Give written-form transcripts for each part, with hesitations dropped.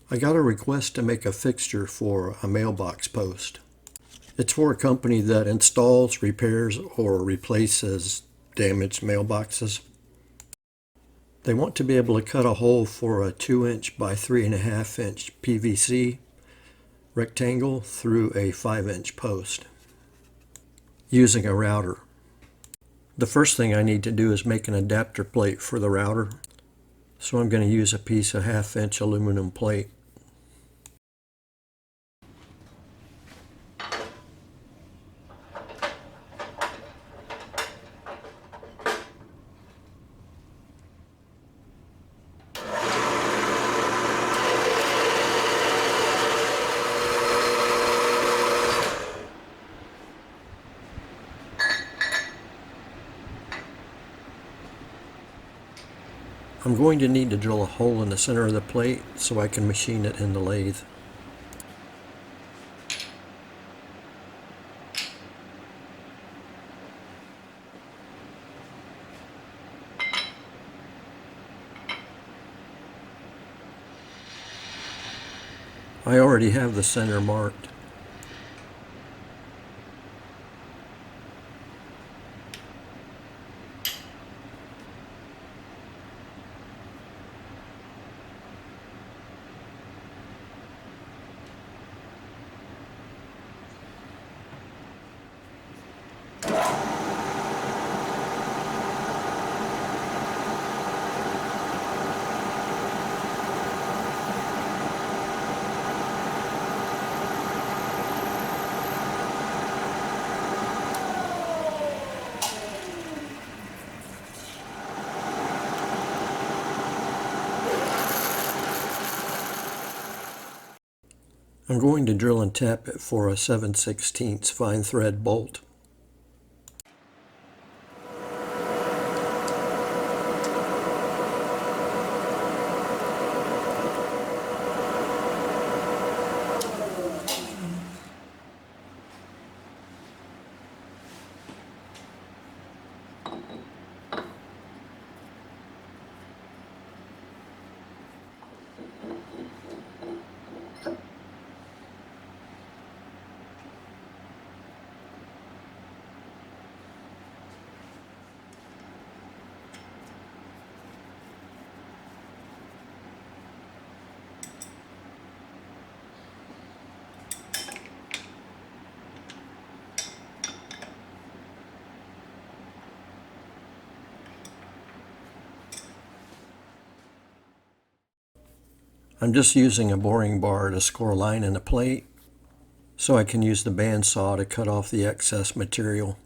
I got a request to make a fixture for a mailbox post. It's for a company that installs, repairs, or replaces damaged mailboxes. They want to be able to cut a hole for a 2-inch by 3.5-inch PVC rectangle through a 5-inch post using a router. The first thing I need to do is make an adapter plate for the router. So I'm going to use a piece of 1/2-inch aluminum plate. I'm going to need to drill a hole in the center of the plate so I can machine it in the lathe. I already have the center marked. I'm going to drill and tap it for a 7/16 fine thread bolt. I'm just using a boring bar to score a line in the plate so I can use the bandsaw to cut off the excess material.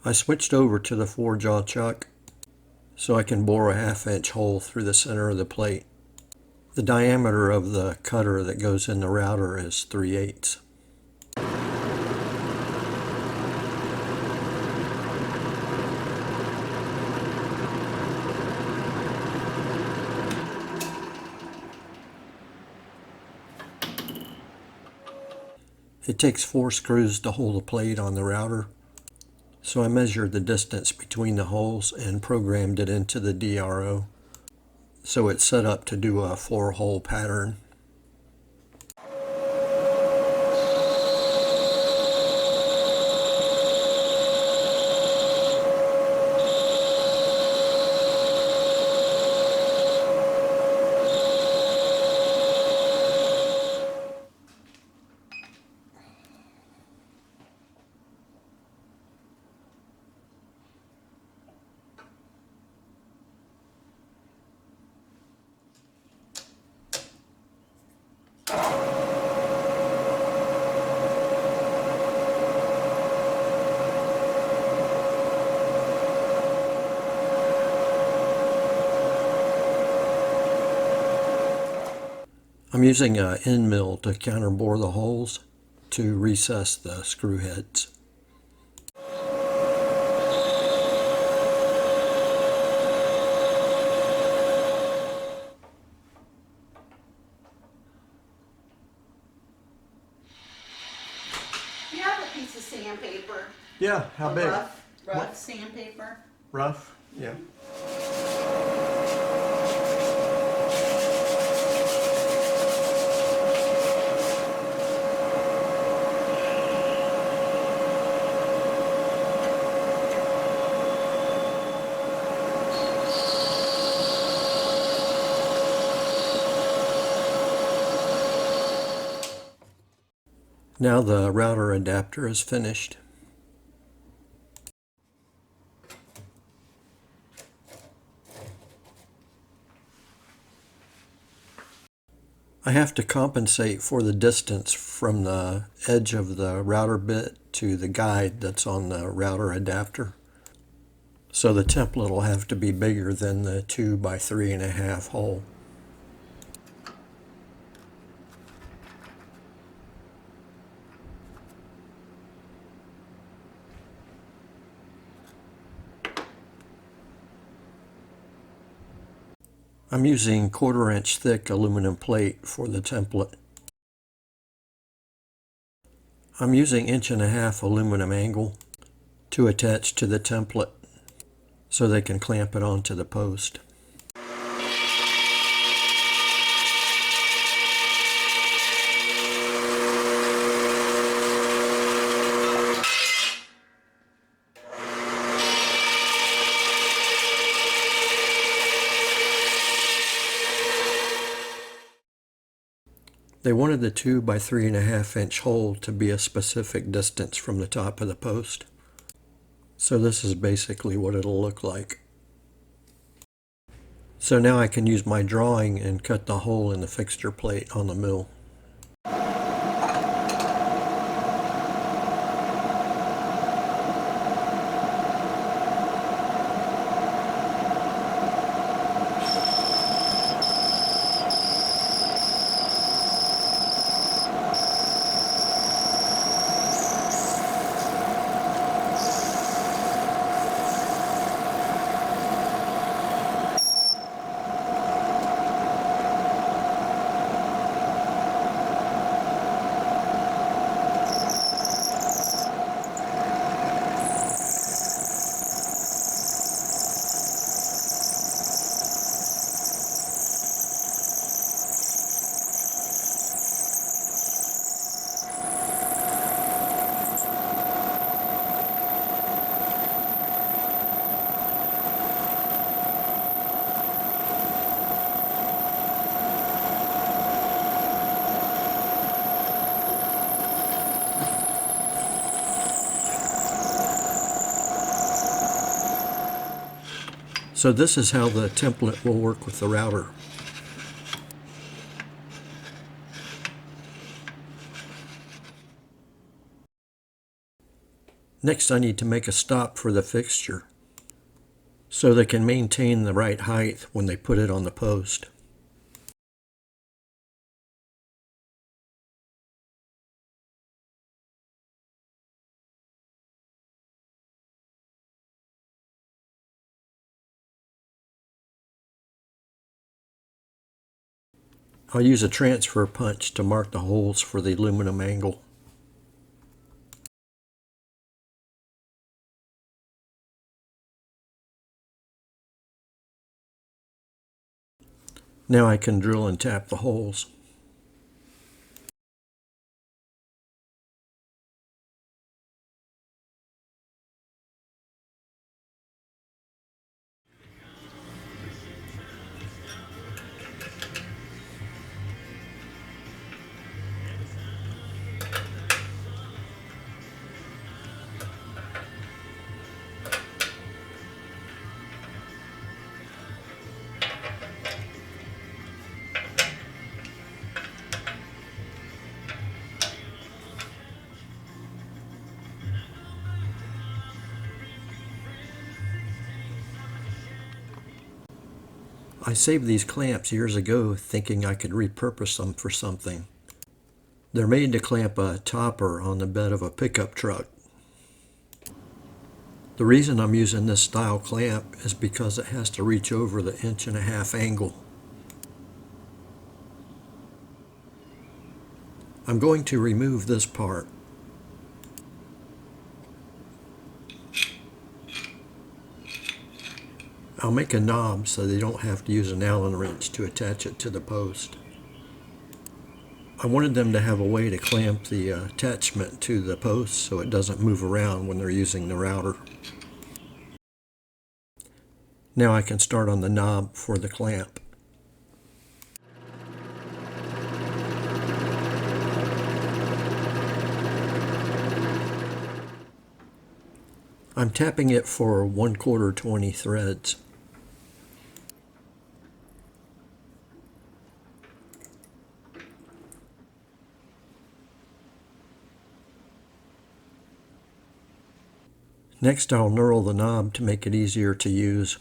I switched over to the 4-jaw chuck so I can bore a 1/2-inch hole through the center of the plate. The diameter of the cutter that goes in the router is 3/8. It takes 4 screws to hold the plate on the router, so I measured the distance between the holes and programmed it into the DRO, so it's set up to do a 4-hole pattern. I'm using an end mill to counterbore the holes to recess the screw heads. Do you have a piece of sandpaper? Yeah, how big? Rough sandpaper? Rough? Yeah. Now the router adapter is finished. I have to compensate for the distance from the edge of the router bit to the guide that's on the router adapter. So the template will have to be bigger than the 2 by 3.5 hole. I'm using 1/4-inch thick aluminum plate for the template. I'm using 1.5-inch aluminum angle to attach to the template so they can clamp it onto the post. They wanted the 2 by 3.5-inch hole to be a specific distance from the top of the post. So this is basically what it'll look like. So now I can use my drawing and cut the hole in the fixture plate on the mill. So this is how the template will work with the router. Next, I need to make a stop for the fixture so they can maintain the right height when they put it on the post. I'll use a transfer punch to mark the holes for the aluminum angle. Now I can drill and tap the holes. I saved these clamps years ago thinking I could repurpose them for something. They're made to clamp a topper on the bed of a pickup truck. The reason I'm using this style clamp is because it has to reach over the 1.5 inch angle. I'm going to remove this part. I'll make a knob so they don't have to use an Allen wrench to attach it to the post. I wanted them to have a way to clamp the attachment to the post so it doesn't move around when they're using the router. Now I can start on the knob for the clamp. I'm tapping it for 1/4 20 threads. Next, I'll knurl the knob to make it easier to use.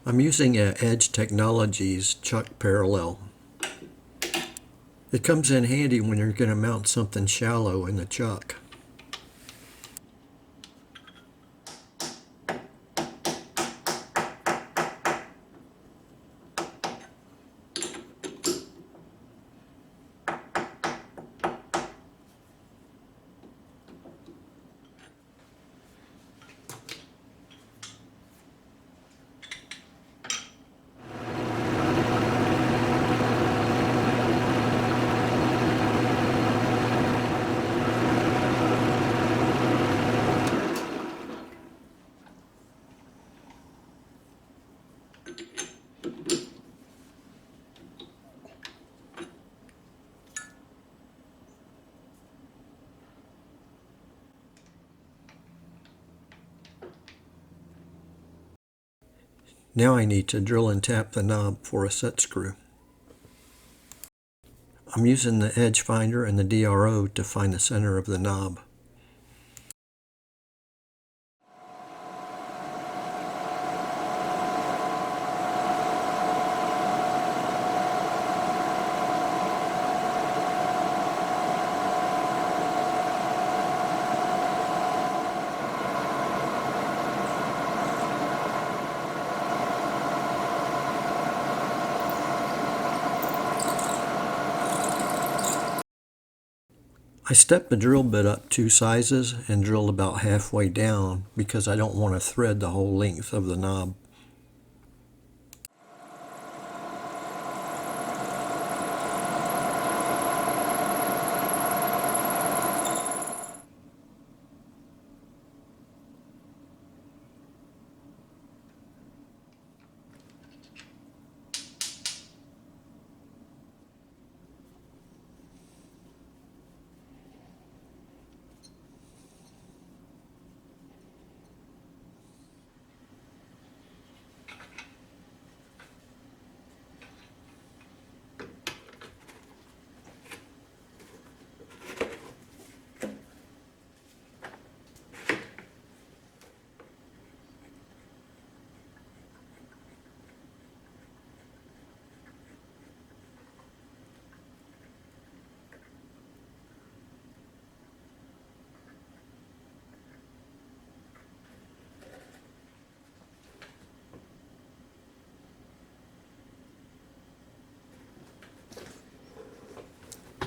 I'm using Edge Technologies Chuck Parallel. It comes in handy when you're going to mount something shallow in the chuck. Now I need to drill and tap the knob for a set screw. I'm using the edge finder and the DRO to find the center of the knob. I stepped the drill bit up 2 sizes and drilled about halfway down because I don't want to thread the whole length of the knob.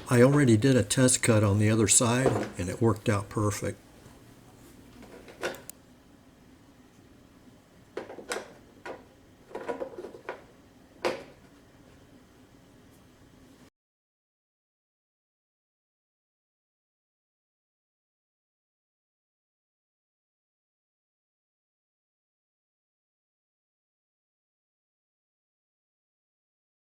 I already did a test cut on the other side and it worked out perfect.